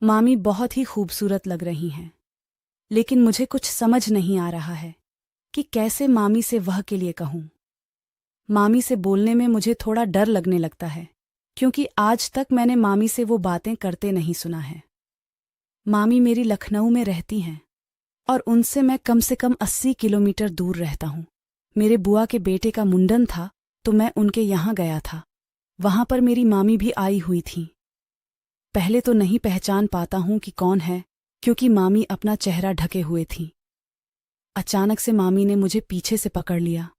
मामी बहुत ही खूबसूरत लग रही हैं, लेकिन मुझे कुछ समझ नहीं आ रहा है कि कैसे मामी से वह के लिए कहूं। मामी से बोलने में मुझे थोड़ा डर लगने लगता है, क्योंकि आज तक मैंने मामी से वो बातें करते नहीं सुना है। मामी मेरी लखनऊ में रहती हैं और उनसे मैं कम से कम 80 किलोमीटर दूर रहता हूं। मेरे बुआ के बेटे का मुंडन था तो मैं उनके यहाँ गया था। वहां पर मेरी मामी भी आई हुई थी। पहले तो नहीं पहचान पाता हूं कि कौन है, क्योंकि मामी अपना चेहरा ढके हुए थी। अचानक से मामी ने मुझे पीछे से पकड़ लिया।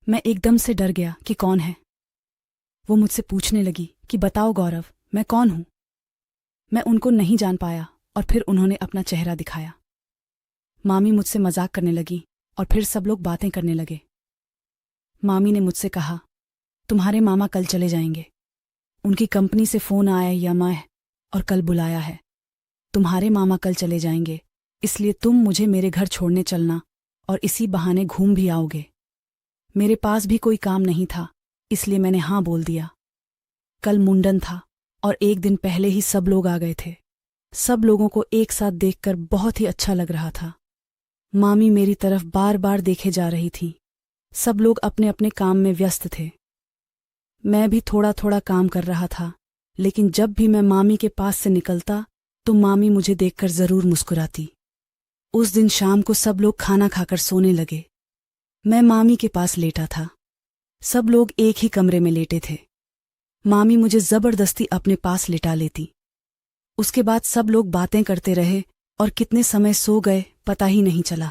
मैं एकदम से डर गया कि कौन है। वो मुझसे पूछने लगी कि बताओ गौरव, मैं कौन हूं। मैं उनको नहीं जान पाया और फिर उन्होंने अपना चेहरा दिखाया। मामी मुझसे मजाक करने लगी और फिर सब लोग बातें करने लगे। मामी ने मुझसे कहा, तुम्हारे मामा कल चले जाएंगे। उनकी कंपनी से फोन आया या और कल बुलाया है। तुम्हारे मामा कल चले जाएंगे, इसलिए तुम मुझे मेरे घर छोड़ने चलना और इसी बहाने घूम भी आओगे। मेरे पास भी कोई काम नहीं था, इसलिए मैंने हाँ बोल दिया। कल मुंडन था और एक दिन पहले ही सब लोग आ गए थे। सब लोगों को एक साथ देखकर बहुत ही अच्छा लग रहा था। मामी मेरी तरफ बार बार देखे जा रही थी। सब लोग अपने अपने काम में व्यस्त थे। मैं भी थोड़ा थोड़ा काम कर रहा था, लेकिन जब भी मैं मामी के पास से निकलता तो मामी मुझे देखकर जरूर मुस्कुराती। उस दिन शाम को सब लोग खाना खाकर सोने लगे। मैं मामी के पास लेटा था। सब लोग एक ही कमरे में लेटे थे। मामी मुझे जबरदस्ती अपने पास लिटा लेती। उसके बाद सब लोग बातें करते रहे और कितने समय सो गए पता ही नहीं चला।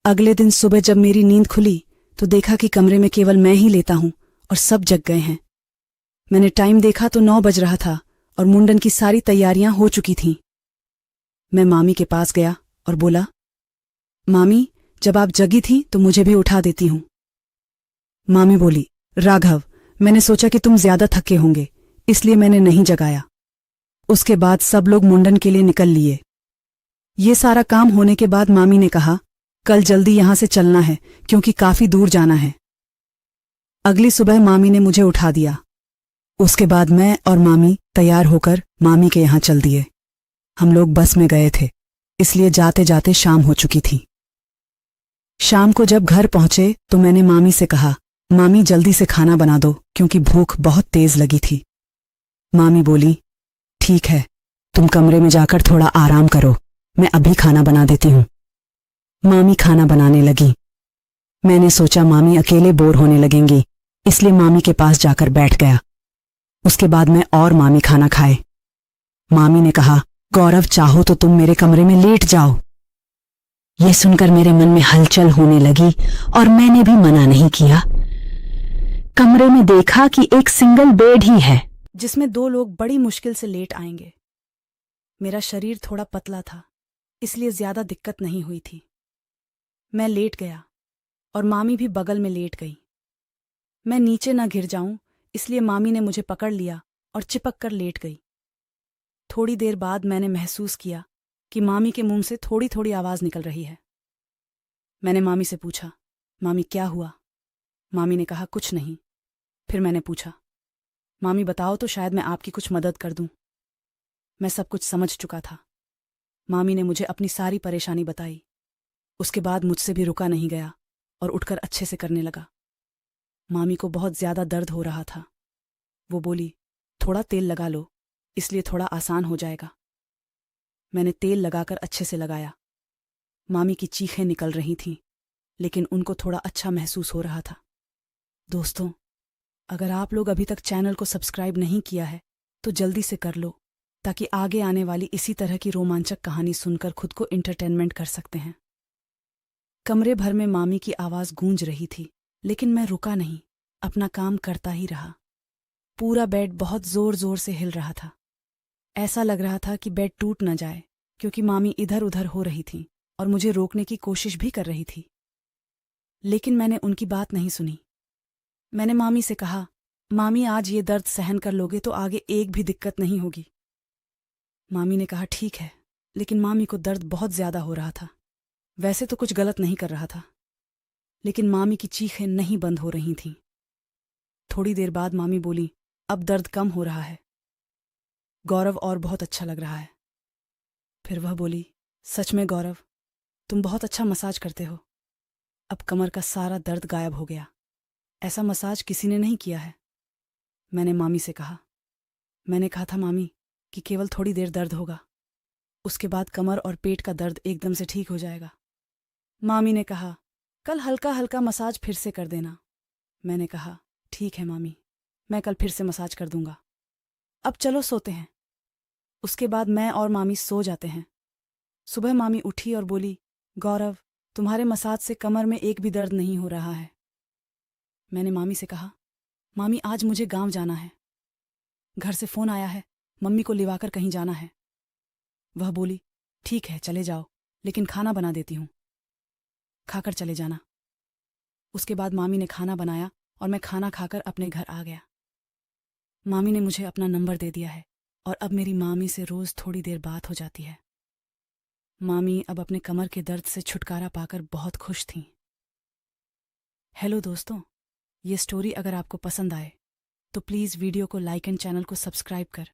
अगले दिन सुबह जब मेरी नींद खुली तो देखा कि कमरे में केवल मैं ही लेता हूं और सब जग गए हैं। मैंने टाइम देखा तो 9 बज रहा था और मुंडन की सारी तैयारियां हो चुकी थीं। मैं मामी के पास गया और बोला, मामी, जब आप जगी थी तो मुझे भी उठा देती हूं। मामी बोली, राघव, मैंने सोचा कि तुम ज्यादा थके होंगे, इसलिए मैंने नहीं जगाया। उसके बाद सब लोग मुंडन के लिए निकल लिए। ये सारा काम होने के बाद मामी ने कहा, कल जल्दी यहां से चलना है क्योंकि काफी दूर जाना है। अगली सुबह मामी ने मुझे उठा दिया। उसके बाद मैं और मामी तैयार होकर मामी के यहां चल दिए। हम लोग बस में गए थे, इसलिए जाते जाते शाम हो चुकी थी। शाम को जब घर पहुंचे तो मैंने मामी से कहा, मामी जल्दी से खाना बना दो क्योंकि भूख बहुत तेज लगी थी। मामी बोली, ठीक है, तुम कमरे में जाकर थोड़ा आराम करो, मैं अभी खाना बना देती हूं। मामी खाना बनाने लगी। मैंने सोचा मामी अकेले बोर होने लगेंगी, इसलिए मामी के पास जाकर बैठ गया। उसके बाद मैं और मामी खाना खाए। मामी ने कहा, गौरव, चाहो तो तुम मेरे कमरे में लेट जाओ। यह सुनकर मेरे मन में हलचल होने लगी और मैंने भी मना नहीं किया। कमरे में देखा कि एक सिंगल बेड ही है, जिसमें 2 लोग बड़ी मुश्किल से लेट आएंगे। मेरा शरीर थोड़ा पतला था, इसलिए ज्यादा दिक्कत नहीं हुई थी। मैं लेट गया और मामी भी बगल में लेट गई। मैं नीचे न गिर जाऊं, इसलिए मामी ने मुझे पकड़ लिया और चिपक कर लेट गई। थोड़ी देर बाद मैंने महसूस किया कि मामी के मुंह से थोड़ी थोड़ी आवाज निकल रही है। मैंने मामी से पूछा, मामी क्या हुआ? मामी ने कहा, कुछ नहीं। फिर मैंने पूछा, मामी बताओ तो शायद मैं आपकी कुछ मदद कर दूं। मैं सब कुछ समझ चुका था। मामी ने मुझे अपनी सारी परेशानी बताई। उसके बाद मुझसे भी रुका नहीं गया और उठकर अच्छे से करने लगा। मामी को बहुत ज्यादा दर्द हो रहा था। वो बोली, थोड़ा तेल लगा लो, इसलिए थोड़ा आसान हो जाएगा। मैंने तेल लगाकर अच्छे से लगाया। मामी की चीखें निकल रही थीं, लेकिन उनको थोड़ा अच्छा महसूस हो रहा था। दोस्तों, अगर आप लोग अभी तक चैनल को सब्सक्राइब नहीं किया है तो जल्दी से कर लो, ताकि आगे आने वाली इसी तरह की रोमांचक कहानी सुनकर खुद को एंटरटेनमेंट कर सकते हैं। कमरे भर में मामी की आवाज गूंज रही थी, लेकिन मैं रुका नहीं, अपना काम करता ही रहा। पूरा बेड बहुत जोर जोर से हिल रहा था। ऐसा लग रहा था कि बेड टूट न जाए, क्योंकि मामी इधर उधर हो रही थी और मुझे रोकने की कोशिश भी कर रही थी। लेकिन मैंने उनकी बात नहीं सुनी। मैंने मामी से कहा, मामी आज ये दर्द सहन कर लोगे तो आगे एक भी दिक्कत नहीं होगी। मामी ने कहा, ठीक है, लेकिन मामी को दर्द बहुत ज्यादा हो रहा था। वैसे तो कुछ गलत नहीं कर रहा था, लेकिन मामी की चीखें नहीं बंद हो रही थीं। थोड़ी देर बाद मामी बोली, अब दर्द कम हो रहा है। गौरव, और बहुत अच्छा लग रहा है। फिर वह बोली, सच में गौरव, तुम बहुत अच्छा मसाज करते हो। अब कमर का सारा दर्द गायब हो गया। ऐसा मसाज किसी ने नहीं किया है। मैंने मामी से कहा। मैंने कहा था मामी कि केवल थोड़ी देर दर्द होगा, उसके बाद कमर और पेट का दर्द एकदम से ठीक हो जाएगा। मामी ने कहा, कल हल्का हल्का मसाज फिर से कर देना। मैंने कहा, ठीक है मामी, मैं कल फिर से मसाज कर दूंगा। अब चलो सोते हैं। उसके बाद मैं और मामी सो जाते हैं। सुबह मामी उठी और बोली, गौरव, तुम्हारे मसाज से कमर में एक भी दर्द नहीं हो रहा है। मैंने मामी से कहा, मामी आज मुझे गांव जाना है, घर से फोन आया है, मम्मी को लिवाकर कहीं जाना है। वह बोली, ठीक है चले जाओ, लेकिन खाना बना देती हूँ, खाकर चले जाना। उसके बाद मामी ने खाना बनाया और मैं खाना खाकर अपने घर आ गया। मामी ने मुझे अपना नंबर दे दिया है और अब मेरी मामी से रोज़ थोड़ी देर बात हो जाती है। मामी अब अपने कमर के दर्द से छुटकारा पाकर बहुत खुश थीं। हेलो दोस्तों, ये स्टोरी अगर आपको पसंद आए तो प्लीज़ वीडियो को लाइक एंड चैनल को सब्सक्राइब कर